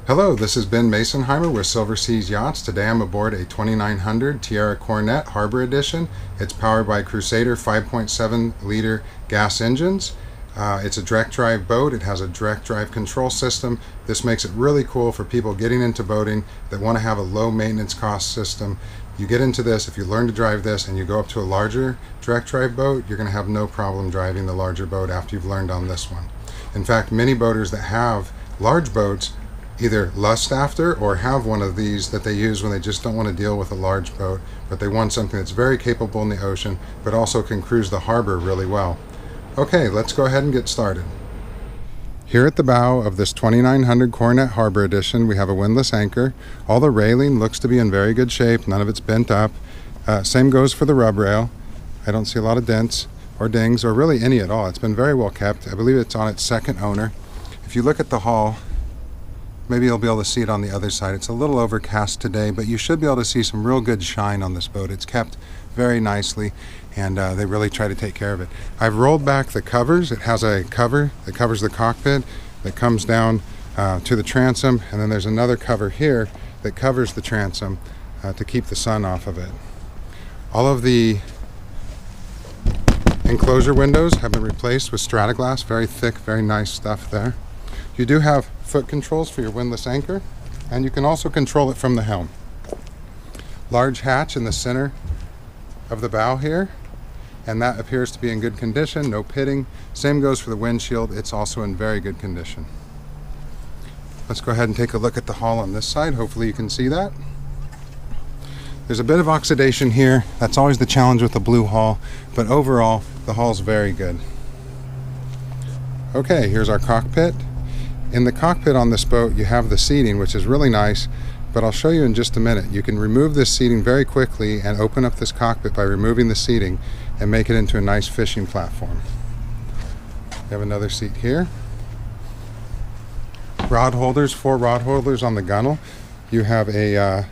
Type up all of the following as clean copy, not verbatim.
Hello, this is Ben Masonheimer with Silver Seas Yachts. Today I'm aboard a 2900 Tiara Coronet Harbor Edition. It's powered by Crusader 5.7 liter gas engines. It's a direct drive boat. It has a direct drive control system. This makes it really cool for people getting into boating that want to have a low maintenance cost system. You get into this, if you learn to drive this and you go up to a larger direct drive boat, you're going to have no problem driving the larger boat after you've learned on this one. In fact, many boaters that have large boats either lust after or have one of these that they use when they just don't want to deal with a large boat, but they want something that's very capable in the ocean but also can cruise the harbor really well. Okay, let's go ahead and get started. Here at the bow of this 2900 Coronet Harbor Edition, we have a windlass anchor. All the railing looks to be in very good shape. None of it's bent up. Same goes for the rub rail. I don't see a lot of dents or dings or really any at all. It's been very well kept. I believe it's on its second owner. If you look at the hull, maybe you'll be able to see it on the other side. It's a little overcast today, but you should be able to see some real good shine on this boat. It's kept very nicely, and they really try to take care of it. I've rolled back the covers. It has a cover that covers the cockpit that comes down to the transom, and then there's another cover here that covers the transom to keep the sun off of it. All of the enclosure windows have been replaced with Strata-Glass. Very thick, very nice stuff there. You do have foot controls for your windlass anchor, and you can also control it from the helm. Large hatch in the center of the bow here, and that appears to be in good condition, no pitting. Same goes for the windshield. It's also in very good condition. Let's go ahead and take a look at the hull on this side. Hopefully you can see that. There's a bit of oxidation here. That's always the challenge with the blue hull, but overall the hull's very good. Okay, here's our cockpit. In the cockpit on this boat, you have the seating, which is really nice, but I'll show you in just a minute. You can remove this seating very quickly and open up this cockpit by removing the seating and make it into a nice fishing platform. You have another seat here. Rod holders, 4 rod holders on the gunnel. You have a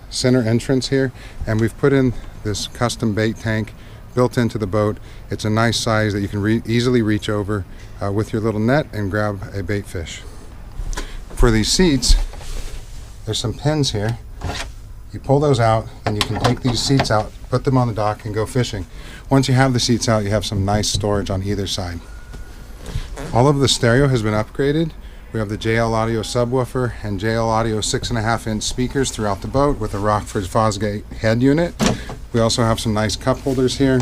center entrance here, and we've put in this custom bait tank built into the boat. It's a nice size that you can easily reach over with your little net and grab a bait fish. For these seats, there's some pins here. You pull those out and you can take these seats out, put them on the dock and go fishing. Once you have the seats out, you have some nice storage on either side. All of the stereo has been upgraded. We have the JL Audio subwoofer and JL Audio 6.5-inch speakers throughout the boat with a Rockford Fosgate head unit. We also have some nice cup holders here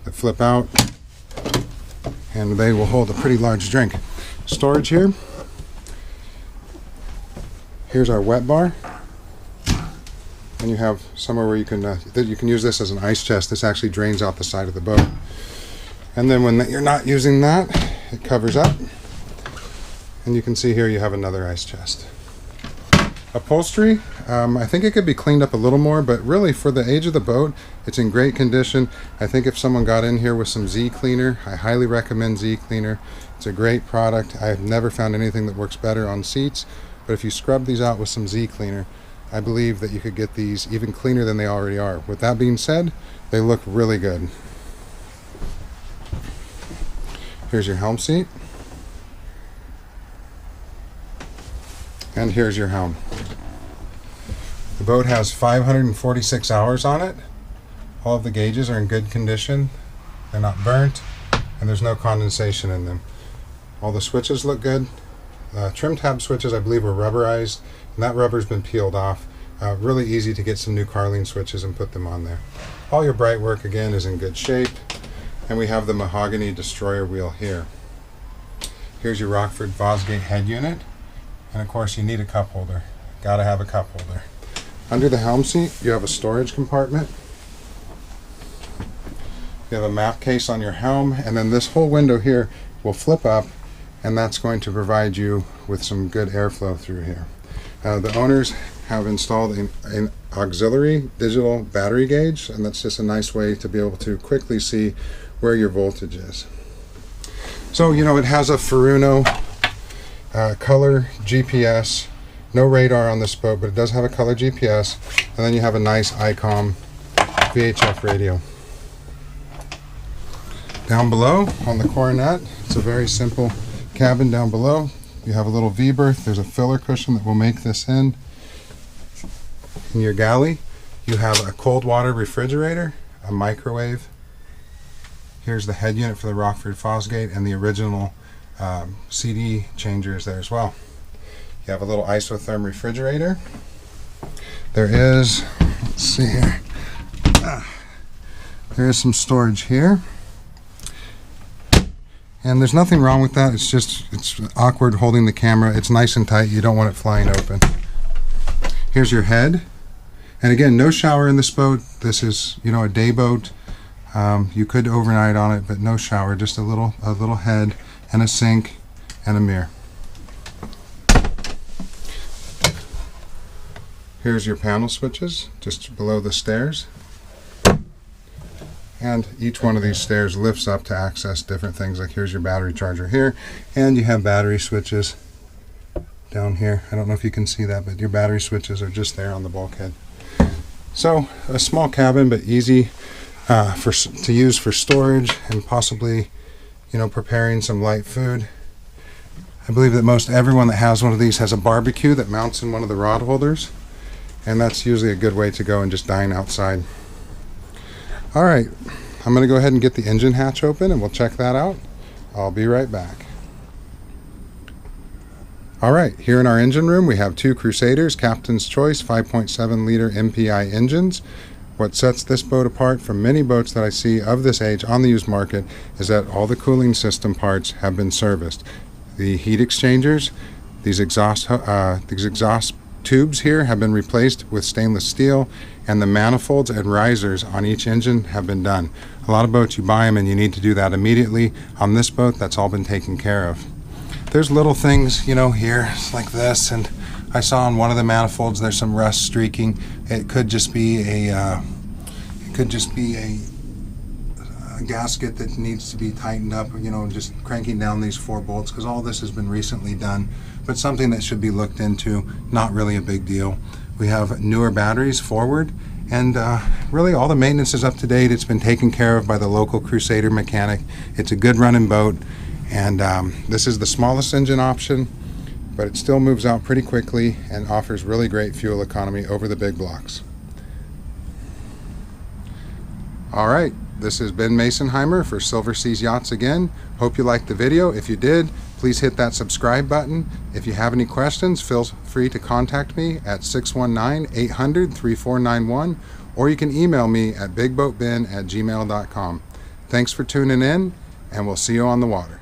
that flip out, and they will hold a pretty large drink. Storage here. Here's our wet bar, and you have somewhere where you can use this as an ice chest. This actually drains out the side of the boat, and then when you're not using that, it covers up, and you can see here you have another ice chest. Upholstery, I think it could be cleaned up a little more, but really for the age of the boat, it's in great condition. I think if someone got in here with some Z Cleaner, I highly recommend Z Cleaner. It's a great product. I've never found anything that works better on seats, but if you scrub these out with some Z Cleaner, I believe that you could get these even cleaner than they already are. With that being said, they look really good. Here's your helm seat. And here's your helm. The boat has 546 hours on it. All of the gauges are in good condition. They're not burnt, and there's no condensation in them. All the switches look good. Trim tab switches, I believe, were rubberized, and that rubber's been peeled off. Really easy to get some new Carling switches and put them on there. All your bright work, again, is in good shape, and we have the mahogany destroyer wheel here. Here's your Rockford Fosgate head unit. And of course you need a cup holder. Gotta have a cup holder. Under the helm seat you have a storage compartment. You have a map case on your helm, and then this whole window here will flip up, and that's going to provide you with some good airflow through here. The owners have installed an auxiliary digital battery gauge, and that's just a nice way to be able to quickly see where your voltage is. So, you know, it has a Furuno color GPS, no radar on this boat, but it does have a color GPS, and then you have a nice ICOM VHF radio. Down below on the Coronet, it's a very simple cabin down below. you have a little V-berth. There's a filler cushion that will make this in. In your galley, you have a cold water refrigerator, a microwave. Here's the head unit for the Rockford Fosgate, and the original CD changer is there as well. You have a little isotherm refrigerator. There is, let's see here, there is some storage here. And there's nothing wrong with that. It's just, it's awkward holding the camera. It's nice and tight. You don't want it flying open. Here's your head. And again, no shower in this boat. This is, you know, a day boat. You could overnight on it, but no shower. Just a little head and a sink and a mirror. Here's your panel switches just below the stairs. And each one of these stairs lifts up to access different things. Like here's your battery charger here, and you have battery switches down here. I don't know if you can see that, but your battery switches are just there on the bulkhead. So a small cabin, but easy to use for storage and possibly, you know, preparing some light food. I believe that most everyone that has one of these has a barbecue that mounts in one of the rod holders, and that's usually a good way to go and just dine outside. All right, I'm going to go ahead and get the engine hatch open and we'll check that out. I'll be right back. All right, here in our engine room we have two Crusaders Captain's Choice 5.7 liter MPI engines. What sets this boat apart from many boats that I see of this age on the used market is that all the cooling system parts have been serviced. The heat exchangers, these exhaust tubes here have been replaced with stainless steel, and the manifolds and risers on each engine have been done. A lot of boats you buy them and you need to do that immediately. On this boat, that's all been taken care of. There's little things, you know, here like this, and I saw on one of the manifolds there's some rust streaking. It could just be a gasket that needs to be tightened up, you know, just cranking down these 4 bolts, because all this has been recently done, but something that should be looked into, not really a big deal. We have newer batteries forward, and really all the maintenance is up to date. It's been taken care of by the local Crusader mechanic. It's a good running boat, and this is the smallest engine option, but it still moves out pretty quickly and offers really great fuel economy over the big blocks. All right, this is Ben Masonheimer for Silver Seas Yachts again. Hope you liked the video. If you did, please hit that subscribe button. If you have any questions, feel free to contact me at 619-800-3491, or you can email me at BigBoatBen@gmail.com. Thanks for tuning in, and we'll see you on the water.